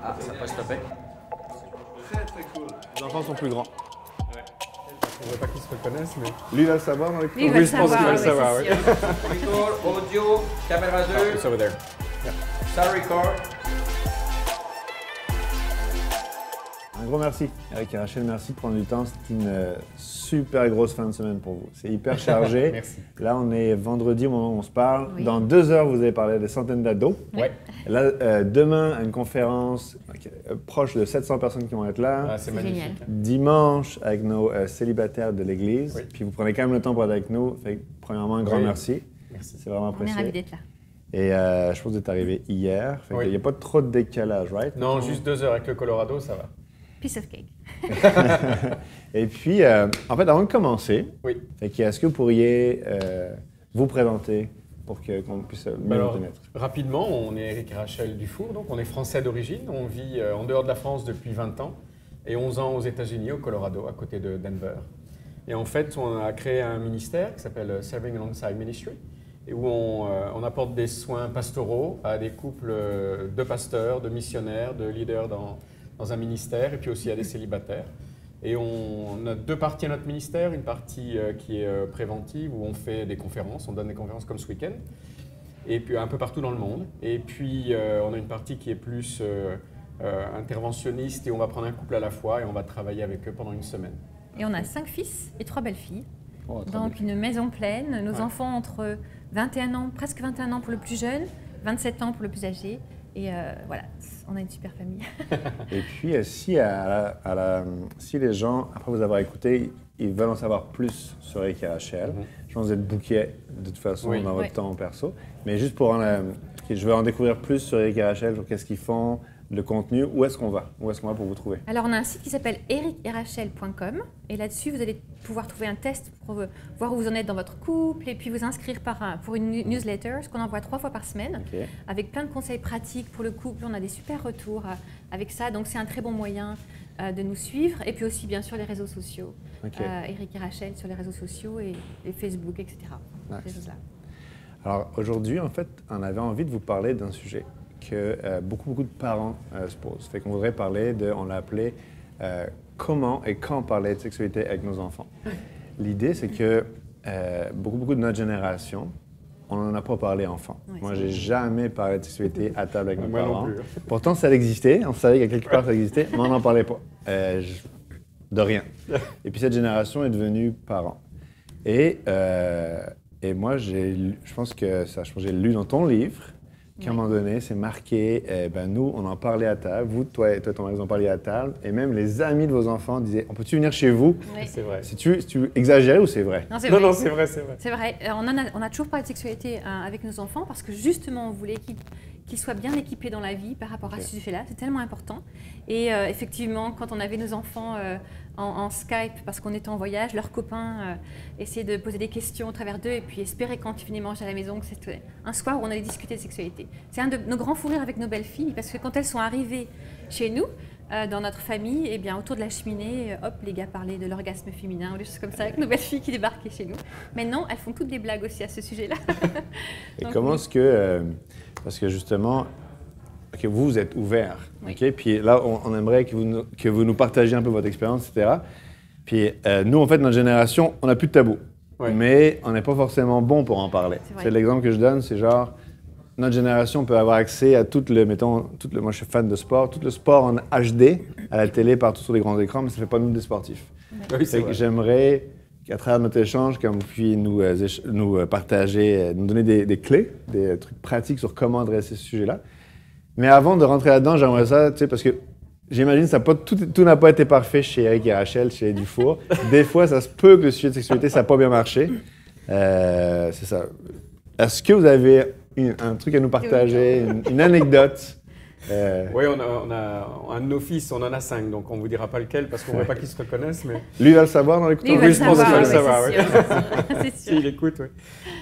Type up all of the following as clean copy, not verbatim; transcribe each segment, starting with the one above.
Ah, ça peut stopper. Très très cool. Les enfants sont plus grands. On ne veut pas qu'ils se reconnaissent, mais... Lui, il va le savoir dans les Lui, il va le je pense qu'il va le savoir, savoir, oui, c'est sûr. Record, audio, caméra 2, It's over there. ça record. Un gros merci, Eric et Rachel, merci de prendre du temps. C'est une super grosse fin de semaine pour vous. C'est hyper chargé. Merci. Là, on est vendredi au moment où on se parle. Oui. Dans 2 heures, vous allez parler des centaines d'ados. Ouais. Là, demain, une conférence proche de 700 personnes qui vont être là. Ah, c'est C'est magnifique. génial. Dimanche, avec nos célibataires de l'Église. Oui. Puis vous prenez quand même le temps pour être avec nous. Fait que, premièrement, un grand Oui. merci. Merci. C'est vraiment On est apprécié. ravis d'être là. Et je pense que vous êtes arrivé hier. Fait Oui. qu'il n'y a pas trop de décalage, right? Non, juste 2 heures avec le Colorado, ça va. Piece of cake. Et puis, en fait, avant de commencer, Oui. est-ce que vous pourriez vous présenter pour qu'on puisse mieux Alors, vous connaître? rapidement, on est Eric et Rachel Dufour, donc on est français d'origine. On vit en dehors de la France depuis 20 ans et 11 ans aux États-Unis, au Colorado, à côté de Denver. Et en fait, on a créé un ministère qui s'appelle Serving Alongside Ministry, et où on apporte des soins pastoraux à des couples de pasteurs, de missionnaires, de leaders dans un ministère, et puis aussi à des célibataires. Et on a 2 parties à notre ministère, une partie qui est préventive, où on fait des conférences, on donne des conférences comme ce week-end, et puis un peu partout dans le monde. Et puis on a une partie qui est plus interventionniste, et on va prendre un couple à la fois, et on va travailler avec eux pendant une semaine. Et on a 5 fils et 3 belles-filles. Oh, très Donc une maison pleine. Nos Ouais. enfants entre 21 ans, presque 21 ans pour le plus jeune, 27 ans pour le plus âgé. Et voilà, on a une super famille. Et puis, si les gens, après vous avoir écouté, ils veulent en savoir plus sur Eric et Rachel, je pense que vous êtes booké de toute façon Oui. dans votre Oui. temps perso. Mais juste pour je veux en découvrir plus sur Eric et Rachel, sur qu'est-ce qu'ils font, le contenu, où est-ce qu'on va? Où est-ce qu'on va pour vous trouver? Alors on a un site qui s'appelle ericerachel.com et là-dessus vous allez pouvoir trouver un test pour voir où vous en êtes dans votre couple et puis vous inscrire pour une newsletter, ce qu'on envoie 3 fois par semaine, Ok. avec plein de conseils pratiques pour le couple. On a des super retours avec ça, donc c'est un très bon moyen de nous suivre. Et puis aussi bien sûr les réseaux sociaux, Ok. Eric et Rachel sur les réseaux sociaux et Facebook, etc. Nice. Ces choses-là. Alors aujourd'hui, en fait, on avait envie de vous parler d'un sujet que beaucoup de parents se posent. Fait qu'on voudrait parler on l'a appelé comment et quand parler de sexualité avec nos enfants. L'idée, c'est que beaucoup de notre génération, on n'en a pas parlé enfant. Ouais, Moi, c'est j'ai jamais parlé de sexualité à table avec mes Moi non parents. plus. Pourtant, ça existait. On savait qu'à quelque part, ça existait, mais on n'en parlait pas. De rien. Et puis, cette génération est devenue parents. Et moi, je pense que ça a changé. J'ai lu dans ton livre qu'à un moment donné, c'est marqué, nous, on en parlait à table. Vous, toi et ton mari, vous en parliez à table. Et même les amis de vos enfants disaient, on peut-tu venir chez vous? Oui. C'est vrai. Si tu exagérais ou c'est vrai? Non, c'est Non, vrai. non, c'est vrai, c'est vrai. C'est vrai, on a toujours parlé de sexualité avec nos enfants parce que justement on voulait qu'ils soient bien équipés dans la vie par rapport à ce sujet-là, c'est tellement important. Et effectivement, quand on avait nos enfants en Skype parce qu'on était en voyage, leurs copains essayaient de poser des questions au travers d'eux et puis espéraient quand ils venaient manger à la maison que c'était un soir où on allait discuter de sexualité. C'est un de nos grands fous rires avec nos belles filles parce que quand elles sont arrivées chez nous, dans notre famille, et bien, autour de la cheminée, hop, les gars parlaient de l'orgasme féminin ou des choses comme ça avec nos belles filles qui débarquaient chez nous. Maintenant, elles font toutes des blagues aussi à ce sujet-là. Et Donc, comment oui. est-ce que, parce que justement, ok, vous êtes ouvert, Oui. ok? Puis là, on aimerait que vous nous partagiez un peu votre expérience, etc. Puis nous, en fait, notre génération, on n'a plus de tabou, Ouais. mais on n'est pas forcément bon pour en parler. C'est vrai. C'est l'exemple que je donne, c'est genre, notre génération peut avoir accès à moi je suis fan de sport, tout le sport en HD, à la télé, partout sur les grands écrans, mais ça ne fait pas nous des sportifs. Oui, c'est Fait que vrai. j'aimerais qu'à travers notre échange, comme vous puissiez nous partager, nous donner des clés, des trucs pratiques sur comment adresser ce sujet-là. Mais avant de rentrer là-dedans, j'aimerais ça, tu sais, parce que j'imagine que tout n'a pas été parfait chez Eric et Rachel, chez Dufour. Des fois, ça se peut que le sujet de sexualité, ça n'a pas bien marché. C'est ça. Est-ce que vous avez un truc à nous partager, une anecdote? Oui, on a un de nos fils, on en a 5, donc on ne vous dira pas lequel parce qu'on ne veut pas qu'ils se reconnaissent, mais Lui va le savoir dans l'écouteur? Lui, il va Oui, le je pense qu'il va savoir, le oui, savoir, c'est sûr. C'est sûr. s'il écoute, oui.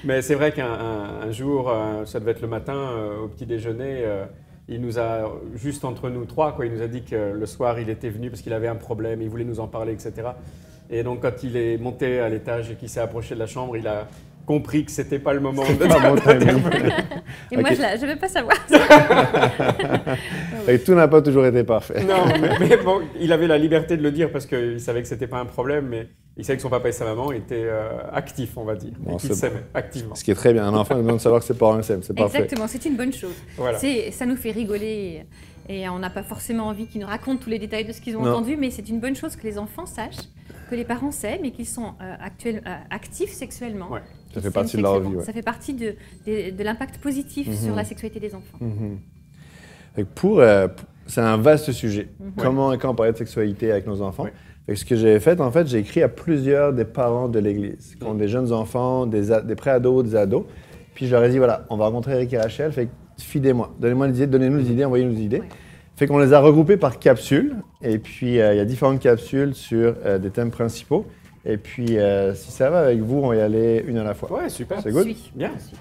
Mais c'est vrai qu'un jour, ça devait être le matin, au petit déjeuner, il nous a, juste entre nous 3, il nous a dit que le soir, il était venu parce qu'il avait un problème, il voulait nous en parler, etc. Et donc, quand il est monté à l'étage et qu'il s'est approché de la chambre, il a compris que c'était pas le moment C'est pas mon timing. Et moi, Ok. je ne veux pas savoir. Et tout n'a pas toujours été parfait. Non, mais bon, il avait la liberté de le dire parce qu'il savait que c'était pas un problème, mais il savait que son papa et sa maman étaient actifs, on va dire, Bon, et qu'ils c'est s'aimaient activement. Ce qui est très bien. Un enfant a besoin de savoir que ses parents s'aiment. C'est parfait. Exactement, c'est une bonne chose. Voilà. Ça nous fait rigoler et on n'a pas forcément envie qu'ils nous racontent tous les détails de ce qu'ils ont Non. entendu, mais c'est une bonne chose que les enfants sachent que les parents s'aiment et qu'ils sont actifs sexuellement. Ouais. Ça Qu'ils fait partie de leur s'aiment vie, ouais. Ça fait partie de l'impact positif sur la sexualité des enfants. Fait que c'est un vaste sujet. Comment et quand parler de sexualité avec nos enfants. Ouais. Fait que ce que j'ai fait, en fait, j'ai écrit à plusieurs des parents de l'Église, qui ont des jeunes enfants, des pré-ados, des ados. Puis je leur ai dit, voilà, on va rencontrer Eric et Rachel, fait que fidez-moi, donnez-nous des idées, envoyez-nous des idées. Ouais. Fait qu'on les a regroupés par capsules. Et puis, il y a différentes capsules sur des thèmes principaux. Et puis, si ça va avec vous, on va y aller une à la fois. Ouais, super. C'est good? Suis. Bien. Suis.